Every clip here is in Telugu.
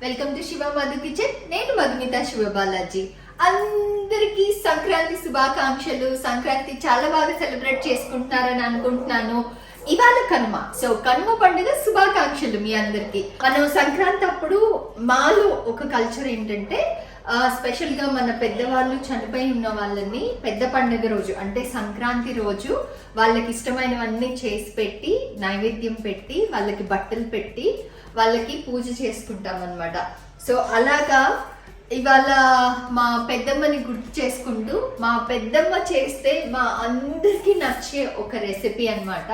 Welcome to SivaMadhu kitchen. నేను మధుమిత శివబాలాజీ. అందరికీ సంక్రాంతి శుభాకాంక్షలు. సంక్రాంతి చాలా బాగా సెలబ్రేట్ చేసుకుంటున్నారని అనుకుంటున్నాను. ఇవాళ కనుమ. సో కనుమ పండుగ శుభాకాంక్షలు మీ అందరికి. మనం సంక్రాంతి అప్పుడు మాలో ఒక కల్చర్ ఏంటంటే స్పెషల్ గా మన పెద్దవాళ్ళు చనిపోయి ఉన్న వాళ్ళని పెద్ద పండుగ రోజు అంటే సంక్రాంతి రోజు వాళ్ళకి ఇష్టమైనవన్నీ చేసి పెట్టి నైవేద్యం పెట్టి వాళ్ళకి బట్టలు పెట్టి వాళ్ళకి పూజ చేసుకుంటాం అన్నమాట. సో అలాగా ఇవాళ మా పెద్దమ్మని గుర్తు చేసుకుంటూ మా పెద్దమ్మ చేస్తే మా అందరికి నచ్చే ఒక రెసిపీ అన్నమాట,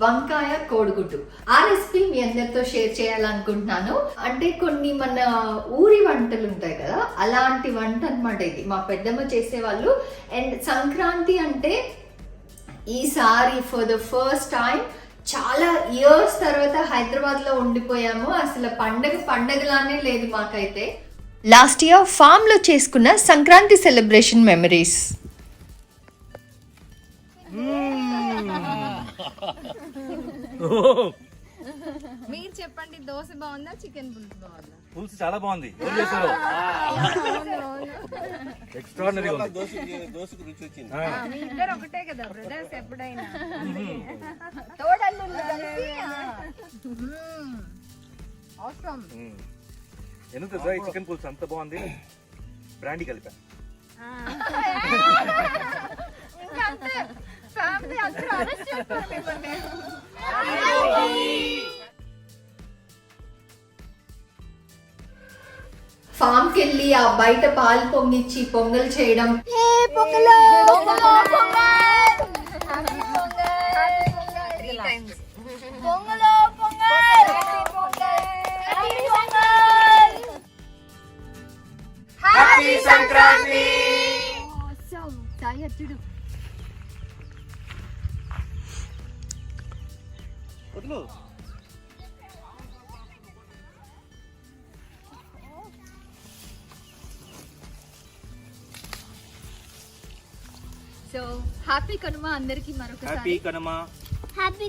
వంకాయ కోడిగుడ్డు. ఆ రెసిపీ మీ అందరితో షేర్ చేయాలనుకుంటున్నాను. అంటే కొన్ని మన ఊరి వంటలు ఉంటాయి కదా, అలాంటి వంట అన్నమాట ఇది. మా పెద్దమ్మ చేసేవాళ్ళు. అండ్ సంక్రాంతి అంటే ఈసారి ఫర్ ద ఫస్ట్ టైం చాలా ఇయర్స్ తర్వాత హైదరాబాద్ లో ఉండిపోయాము. అసలు పండగలానే లేదు మాకైతే. లాస్ట్ ఇయర్ ఫామ్ లో చేసుకున్న సంక్రాంతి సెలబ్రేషన్ మెమరీస్. మీరు చెప్పండి, దోశ బాగుందా చికెన్ పులుసు బాగుందా? పులుసు చాలా బాగుంది. ఎక్స్ట్రాడినరీ ఉంది. దోశకు రుచి వచ్చింది. మీ ఇద్దరు ఒకటే కదా బ్రదర్స్, ఎప్పుడైనా తోడల్లు అవసరం. ఎందుకు తెలుసా ఈ చికెన్ పులుసు అంత బాగుంది? బ్రాండీ కలిపా. ఫామ్ కి వెళ్ళి ఆ బయట పాలు పొంగిచ్చి పొంగల్ చేయడం. Happy Sankranti. So happy Kanuma అందరికి మరొకసారి. హ్యాపీ కనుమ. హ్యాపీ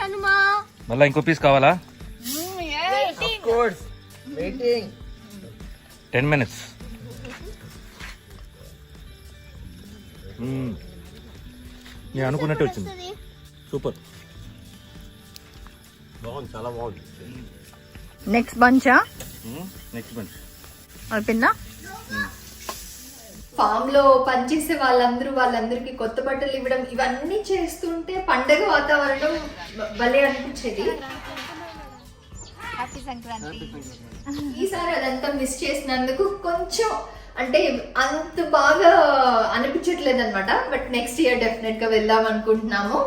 కనుమ. మళ్ళా ఇంకో పీస్ కావాలా? 10 minutes. నేను అనుకున్నట్టు వచ్చింది. సూపర్ బాగుంది, చాలా బాగుంది. నెక్స్ట్ బంచా? నెక్స్ట్ బంచ్ అయిపోయిందా? ఫామ్ లో పనిచేసే వాళ్ళందరికీ కొత్త బట్టలు ఇవ్వడం, ఇవన్నీ చేస్తుంటే పండగ వాతావరణం భలే అనిపించేది. హ్యాపీ సంక్రాంతి. ఈసారి అదంతా మిస్ చేసినందుకు కొంచెం అంటే అంత బాగా అనిపించట్లేదు అనమాట. బట్ నెక్స్ట్ ఇయర్ డెఫినెట్ గా వెళ్దాం అనుకుంటున్నాము.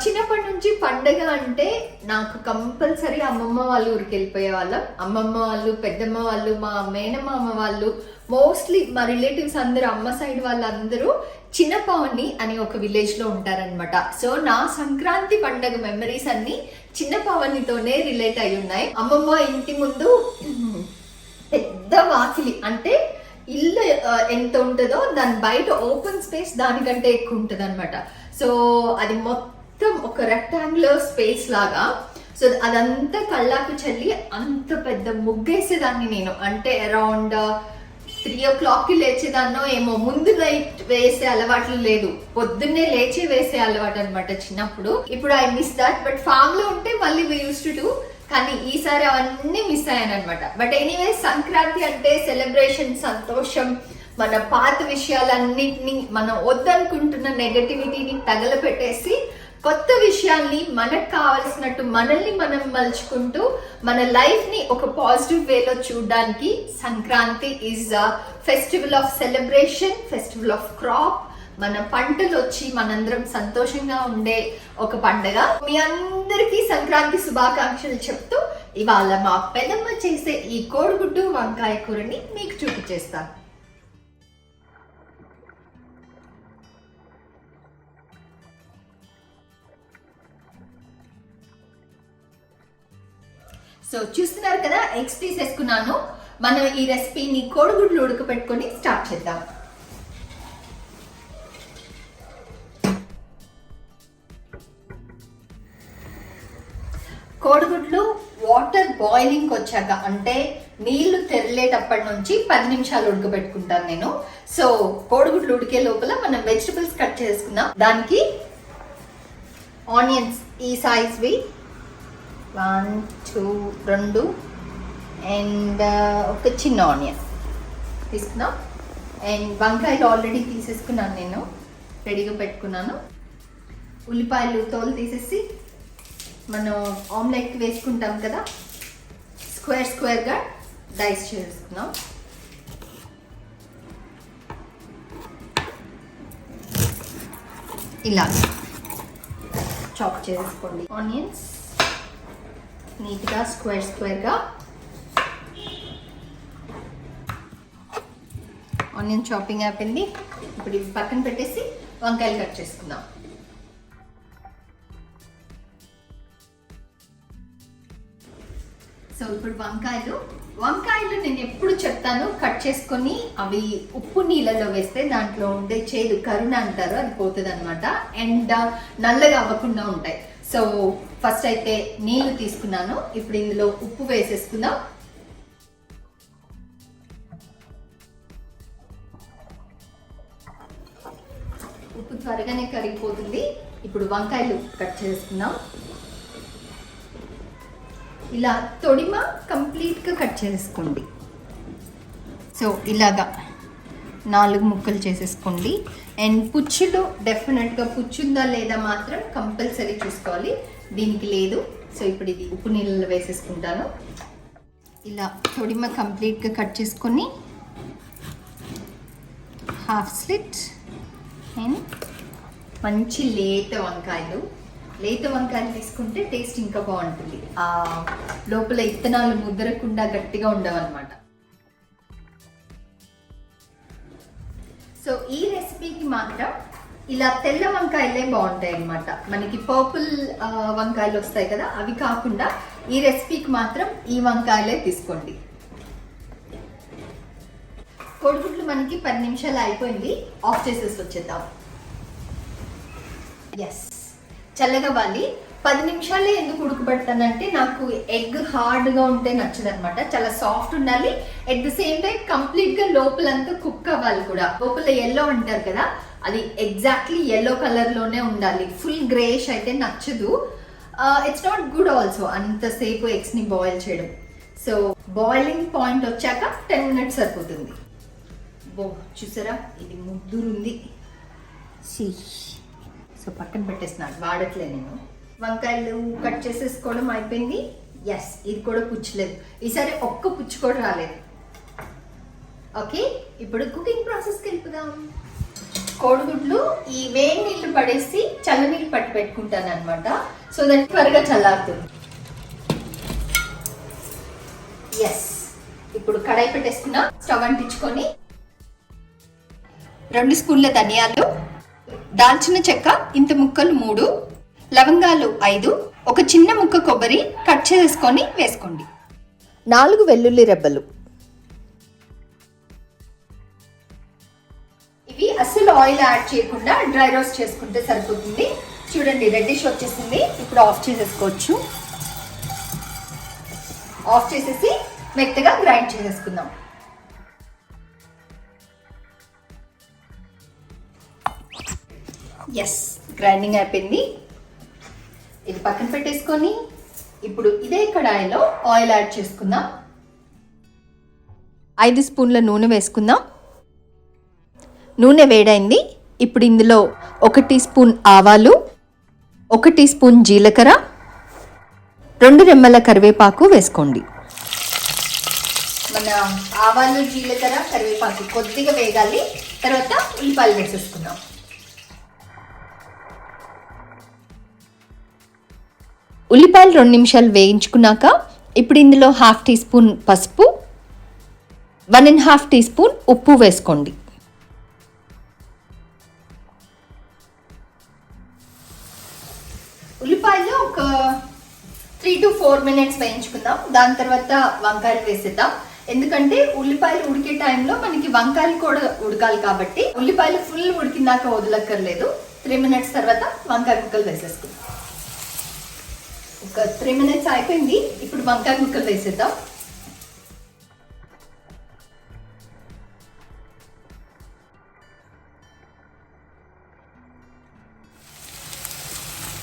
చిన్నప్పటి నుంచి పండగ అంటే నాకు కంపల్సరీ అమ్మమ్మ వాళ్ళ ఊరికి వెళ్ళిపోయే వాళ్ళం. అమ్మమ్మ వాళ్ళు, పెద్దమ్మ వాళ్ళు, మా మేనమామ వాళ్ళు, మోస్ట్లీ మా రిలేటివ్స్ అందరూ, అమ్మ సైడ్ వాళ్ళందరూ చిన్నపవని అని ఒక విలేజ్ లో ఉంటారనమాట. సో నా సంక్రాంతి పండగ మెమరీస్ అన్ని చిన్నపవనితోనే రిలేట్ అయి ఉన్నాయి. అమ్మమ్మ ఇంటి ముందు పెద్ద వాకిలి, అంటే ఇల్లు ఎంత ఉంటుందో దాని బయట ఓపెన్ స్పేస్ దానికంటే ఎక్కువ ఉంటుంది అనమాట. సో అది మొత్తం ఒక రెక్టాంగులర్ స్పేస్ లాగా. సో అదంతా కళ్ళాకు చల్లి అంత పెద్ద ముగ్గేసేదాన్ని నేను. అంటే అరౌండ్ 3 o'clock లేచేదాన్నో ఏమో. ముందు నైట్ వేసే అలవాట్లు లేదు, పొద్దున్నే లేచి వేసే అలవాటు అనమాట చిన్నప్పుడు. ఇప్పుడు I miss that. But farm లో ఉంటే మళ్ళీ వి యూస్ టు డూ, కానీ ఈసారి అవన్నీ మిస్ అయ్యాను అనమాట. బట్ ఎనీవే సంక్రాంతి అంటే సెలబ్రేషన్, సంతోషం, మన పాత విషయాలన్నిటినీ మనం వద్దనుకుంటున్న నెగటివిటీని తగలపెట్టేసి కొత్త విషయాల్ని మనకు కావలసినట్టు మనల్ని మనం మలుచుకుంటూ మన లైఫ్ ని ఒక పాజిటివ్ వేలో చూడడానికి Sankranti is festival of celebration, festival of crop. మన పంటలు వచ్చి మనందరం సంతోషంగా ఉండే ఒక పండగ. మీ అందరికీ సంక్రాంతి శుభాకాంక్షలు చెప్తూ ఇవాళ మా పెద్దమ్మ చేసే ఈ కోడిగుడ్డు వంకాయ కూరని మీకు చూపించేస్తాను. సో చూస్తున్నారు కదా, ఎగ్స్ తీసేసుకున్నాను. మనం ఈ రెసిపీని కోడిగుడ్లు ఉడకపెట్టుకొని స్టార్ట్ చేద్దాం. కోడిగుడ్లు వాటర్ బాయిలింగ్ వచ్చాక అంటే నీళ్లు తెరలేటప్పటి నుంచి 10 నిమిషాలు ఉడకబెట్టుకుంటాను నేను. సో కోడిగుడ్లు ఉడికే లోపల మనం వెజిటబుల్స్ కట్ చేసుకుందాం. దానికి ఆనియన్స్ ఈ సైజ్వి 1 2 2 అండ్ ఒక చిన్న ఆనియన్ తీసుకున్నాం. అండ్ వంకాయలు ఆల్రెడీ తీసేసుకున్నాను, నేను రెడీగా పెట్టుకున్నాను. ఉల్లిపాయలు తోలు తీసేసి మనం ఆమ్లెట్ వేసుకుంటాం కదా, స్క్వేర్గా డైస్ చేసుకున్నాం. ఇలా చాప్ చేసుకోండి. ఆనియన్స్ నీట్గా స్క్వేర్గా ఆనియన్ చాపింగ్ అయిపోయింది. ఇప్పుడు ఇవి పక్కన పెట్టేసి వంకాయలు కట్ చేసుకుందాం. సో ఇప్పుడు వంకాయలు నేను ఎప్పుడు చెప్తాను, కట్ చేసుకొని అవి ఉప్పు నీళ్ళలో వేస్తే దాంట్లో ఉండే చేదు కరుణ అంటారు, అది పోతుంది అనమాట. అండ్ నల్లగా అవ్వకుండా ఉంటాయి. సో ఫస్ట్ అయితే నీళ్లు తీసుకున్నాను. ఇప్పుడు ఇందులో ఉప్పు వేసేసుకుందాం. ఉప్పు త్వరగానే కరిగిపోతుంది. ఇప్పుడు వంకాయలు కట్ చేసుకుందాం. ఇలా తొడిమ కంప్లీట్గా కట్ చేసుకోండి. సో ఇలాగా 4 ముక్కలు చేసేసుకోండి. అండ్ పుచ్చులు డెఫినెట్గా పుచ్చుందా లేదా మాత్రం కంపల్సరీ చూసుకోవాలి, దీనికి లేదు. సో ఇప్పుడు ఇది ఉప్పు నీళ్ళలో వేసేసుకుంటాను. ఇలా తొడిమ కంప్లీట్గా కట్ చేసుకొని హాఫ్ స్లిట్. అండ్ మంచి లేత వంకాయలు తీసుకుంటే టేస్ట్ ఇంకా బాగుంటుంది. ఆ లోపల ఇత్తనాలు ముద్దరకుండా గట్టిగా ఉండవన్నమాట. సో ఈ రెసిపీకి మాత్రం ఇలా తెల్ల వంకాయలే బాగుంటాయి అన్నమాట. మనకి పర్పుల్ వంకాయలు వస్తాయి కదా, అవి కాకుండా ఈ రెసిపీకి మాత్రం ఈ వంకాయలే తీసుకోండి. కోడిగుడ్లు మనకి 10 నిమిషాలు అయిపోయింది. ఆఫ్ చేసేసి వచ్చేద్దాం. ఎస్, చల్లగవ్వాలి. 10 నిమిషాలే ఎందుకు ఉడకబెడతానంటే నాకు ఎగ్ హార్డ్గా ఉంటే నచ్చదనమాట. చాలా సాఫ్ట్ ఉండాలి. ఎట్ ద సేమ్ టైం కంప్లీట్గా లోపలంతా కుక్ అవ్వాలి కూడా. లోపల ఎల్లో అంటారు కదా, అది ఎగ్జాక్ట్లీ ఎల్లో కలర్లోనే ఉండాలి. ఫుల్ గ్రేష్ అయితే నచ్చదు. ఇట్స్ నాట్ గుడ్ ఆల్సో అంతసేపు ఎగ్స్ని బాయిల్ చేయడం. సో బాయిలింగ్ పాయింట్ వచ్చాక 10 మినిట్స్ సరిపోతుంది. చూసారా, ఇది ముద్దురుంది. సో పక్కన పెట్టేస్తున్నాను, వాడట్లే నేను. వంకాయలు కట్ చేసేసుకోవడం అయిపోయింది. ఎస్, ఇది కూడా పుచ్చలేదు. ఈసారి ఒక్క పుచ్చు కూడా రాలేదు. ఓకే, ఇప్పుడు కుకింగ్ ప్రాసెస్కి వెళ్ళిపోదాం. కోడిగుడ్లు ఈ వేడి నీళ్ళు పడేసి చల్లనీళ్ళు పట్టి పెట్టుకుంటాను అనమాట. సో దాన్ని త్వరగా చల్లారుతుంది. ఎస్, ఇప్పుడు కడాయి పెట్టేసుకున్నా. స్టవ్ అంటించుకొని 2 స్పూన్ల ధనియాలు, దాల్చిన చెక్క ఇంత ముక్కలు 3, లవంగాలు 5, ఒక చిన్న ముక్క కొబ్బరి కట్ చేసుకొని వేసుకోండి. 4 వెల్లుల్లి రెబ్బలు. ఇవి అసలు ఆయిల్ యాడ్ చేయకుండా డ్రై రోస్ట్ చేసుకుంటే సరిపోతుంది. చూడండి, రెడ్డిష్ వచ్చేసింది. ఇప్పుడు ఆఫ్ చేసేసుకోవచ్చు. ఆఫ్ చేసేసి మెత్తగా గ్రైండ్ చేసేసుకుందాం. ఎస్, గ్రైండింగ్ అయిపోయింది. ఇది పక్కన పెట్టేసుకొని ఇప్పుడు ఇదే కడాయిలో ఆయిల్ యాడ్ చేసుకుందాం. 5 స్పూన్ల నూనె వేసుకుందాం. నూనె వేడైంది. ఇప్పుడు ఇందులో 1 టీ స్పూన్ ఆవాలు, 1 టీ స్పూన్ జీలకర్ర, 2 రెమ్మల కరివేపాకు వేసుకోండి. మన ఆవాలు, జీలకర్ర, కరివేపాకు కొద్దిగా వేగాలి. తర్వాత ఉల్లిపాయలు వేసేసుకుందాం. ఉల్లిపాయలు 2 నిమిషాలు వేయించుకున్నాక ఇప్పుడు ఇందులో 1/2 టీ స్పూన్ పసుపు, 1.5 టీ స్పూన్ ఉప్పు వేసుకోండి. ఉల్లిపాయలు ఒక 3 to 4 మినిట్స్ వేయించుకుందాం. దాని తర్వాత వంకాయలు వేసేద్దాం. ఎందుకంటే ఉల్లిపాయలు ఉడికే టైంలో మనకి వంకాయలు కూడా ఉడకాలి కాబట్టి ఉల్లిపాయలు ఫుల్ ఉడికినాక వదలక్కర్లేదు. 3 మినిట్స్ తర్వాత వంకాయ ముక్కలు వేసేసుకుందాం. ఒక 3 minutes అయిపోయింది. ఇప్పుడు వంకాయ ముక్కలు వేసేద్దాం.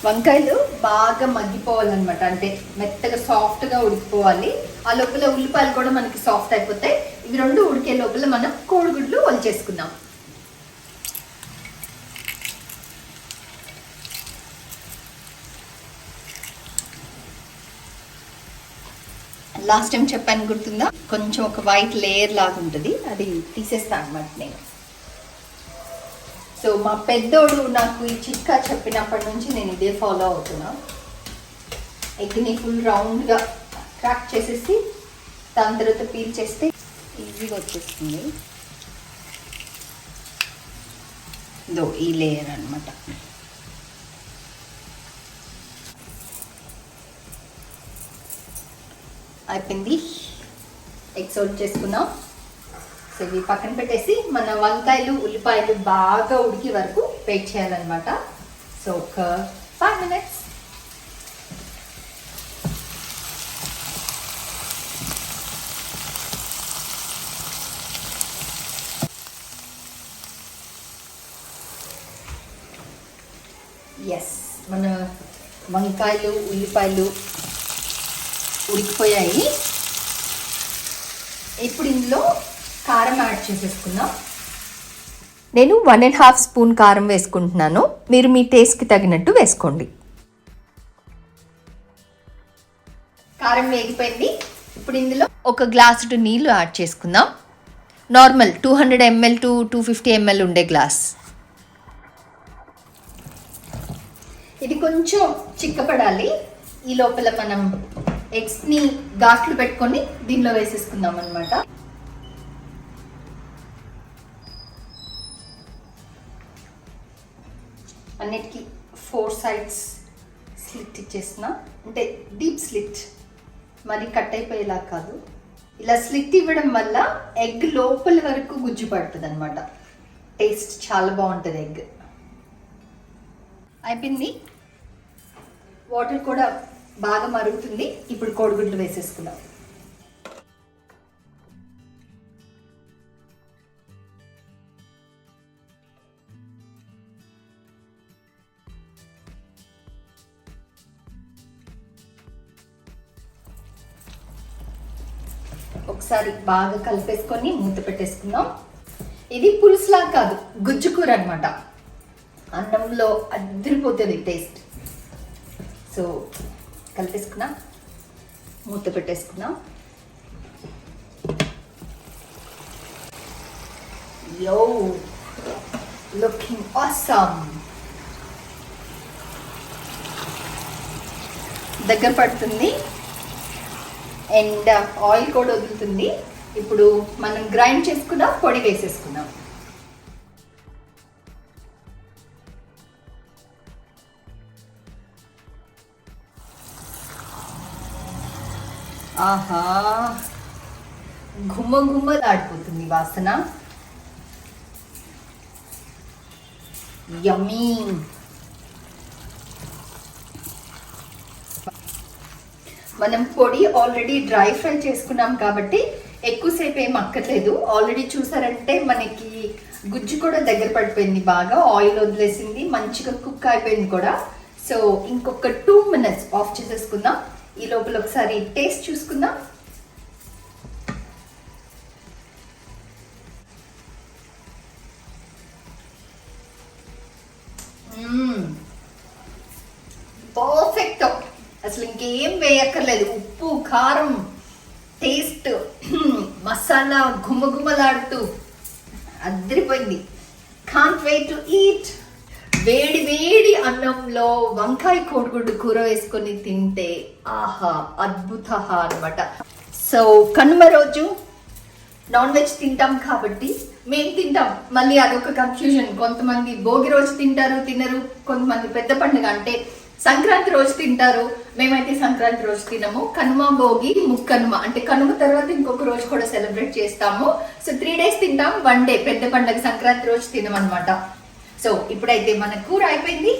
వంకాయలు బాగా మగ్గిపోవాలన్నమాట, అంటే మెత్తగా సాఫ్ట్గా ఉడికిపోవాలి. ఆ లోపల ఉల్లిపాయలు కూడా మనకి సాఫ్ట్ అయిపోతాయి. ఇవి రెండు ఉడికే లోపల మనం కోడిగుడ్లు వలిచేసుకుందాం. లాస్ట్ టైం చెప్పాను గుర్తుందా, కొంచెం ఒక వైట్ లేయర్ లాగా ఉంటుంది, అది తీసేస్తాను అన్నమాట నేను. సో మా పెద్దోడు నాకు ఈ చిట్కా చెప్పినప్పటి నుంచి నేను ఇదే ఫాలో అవుతున్నా. ఎగ్ని ఫుల్ రౌండ్గా క్రాక్ చేసేసి దాని తర్వాత పీల్ చేస్తే ఈజీగా వచ్చేస్తుంది. ఇదో ఈ లేయర్ అన్నమాట. అయిపోయింది. ఎగ్ సోల్ట్ చేసుకున్నాం. సో ఇవి పక్కన పెట్టేసి మన వంకాయలు ఉల్లిపాయలు బాగా ఉడికి వరకు వెయిట్ చేయాలన్నమాట. సో ఒక 5 minutes. ఎస్, మన వంకాయలు ఉల్లిపాయలు ఉడికిపోయాయి. ఇప్పుడు ఇందులో కారం యాడ్ చేసేసుకుందాం. నేను 1.5 స్పూన్ కారం వేసుకుంటున్నాను. మీరు మీ టేస్ట్కి తగినట్టు వేసుకోండి. కారం వేగిపోయింది. ఇప్పుడు ఇందులో ఒక గ్లాసు నీళ్లు యాడ్ చేసుకుందాం. నార్మల్ 200 ml టు 250 ml ఉండే గ్లాస్. ఇది కొంచెం చిక్కపడాలి. ఈ లోపల మనం ఎగ్స్ని ఘాట్లు పెట్టుకొని దీనిలో వేసేసుకుందాం అన్నమాట. అన్నిటికీ 4 sides స్లిట్ ఇచ్చేస్తున్నా, అంటే డీప్ స్లిట్, మరి కట్ అయిపోయేలా కాదు. ఇలా స్లిట్ ఇవ్వడం వల్ల ఎగ్ లోపల వరకు గుజ్జు పడుతుంది అనమాట. టేస్ట్ చాలా బాగుంటుంది ఎగ్. అయిపోయింది. వాటర్ కూడా బాగా మరుగుతుంది. ఇప్పుడు కోడిగుడ్లు వేసేసుకుందాం. ఒకసారి బాగా కలిపేసుకొని మూత పెట్టేసుకుందాం. ఇది పులుసులా కాదు, గుజ్జు కూర అనమాట. అన్నంలో అదిరిపోతుంది టేస్ట్. సో కలిపేసుకున్నాం, మూత పెట్టేసుకున్నాం. యో, లుకింగ్ ఆసమ్. దగ్గర పడుతుంది అండ్ ఆయిల్ కూడా వదులుతుంది. ఇప్పుడు మనం గ్రైండ్ చేసుకున్న పొడి వేసేసుకుందాం. ఆహా, గుమ్మ గుమ్మలాడిపోతుంది వాసన. యమ్మీ. మనం పొడి ఆల్రెడీ డ్రై ఫ్రై చేసుకున్నాం కాబట్టి ఎక్కువసేపు ఏం అక్కర్లేదు. ఆల్రెడీ చూసారంటే మనకి గుజ్జు కూడా దగ్గర పడిపోయింది, బాగా ఆయిల్ వదిలేసింది, మంచిగా కుక్ అయిపోయింది కూడా. సో ఇంకొక 2 minutes ఆఫ్ చేసేసుకుందాం. ఈ లోపల ఒకసారి టేస్ట్ చూసుకుందాం. పర్ఫెక్ట్. అసలు ఇంకేం వేయక్కర్లేదు. ఉప్పు, కారం, టేస్ట్, మసాలా గుమ్మగుమ్మలాడుతూ అదిరిపోయింది. Can't wait to eat. వేడి వేడి అన్నంలో వంకాయ కోడిగుడ్డు కూర వేసుకొని తింటే ఆహా అద్భుత అన్నమాట. సో కనుమ రోజు నాన్ వెజ్ తింటాం కాబట్టి మేము తింటాం. మళ్ళీ అదొక కన్ఫ్యూజన్. కొంతమంది భోగి రోజు తింటారు, తినరు. కొంతమంది పెద్ద పండుగ అంటే సంక్రాంతి రోజు తింటారు. మేమైతే సంక్రాంతి రోజు తినము. కనుమ, భోగి, ముక్కనుమ అంటే కనుమ తర్వాత ఇంకొక రోజు కూడా సెలబ్రేట్ చేస్తాము. సో 3 days తింటాం. 1 day పెద్ద పండుగ సంక్రాంతి రోజు తినమన్నమాట. సో ఇప్పుడైతే మన కూర అయిపోయింది.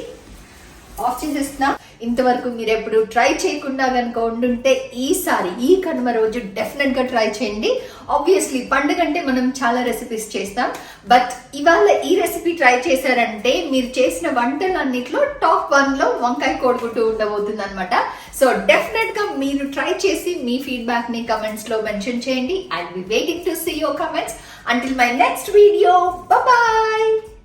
ఆఫ్ చేసేస్తున్నా. ఇంతవరకు మీరు ఎప్పుడు ట్రై చేయకుండా కనుక ఉండుంటే ఈసారి ఈ కనుమ రోజు డెఫినెట్ గా ట్రై చేయండి. ఆబ్వియస్లీ పండుగ అంటే మనం చాలా రెసిపీస్ చేస్తాం, బట్ ఇవాళ ఈ రెసిపీ ట్రై చేశారంటే మీరు చేసిన వంటలన్నిట్లో టాప్ 1 లో వంకాయ కోడిగుడ్డు ఉండబోతుంది అనమాట. సో డెఫినెట్ గా మీరు ట్రై చేసి మీ ఫీడ్బ్యాక్ ని కమెంట్స్ లో మెన్షన్ చేయండి. I will be waiting to see your comments. Until my next video, bye bye.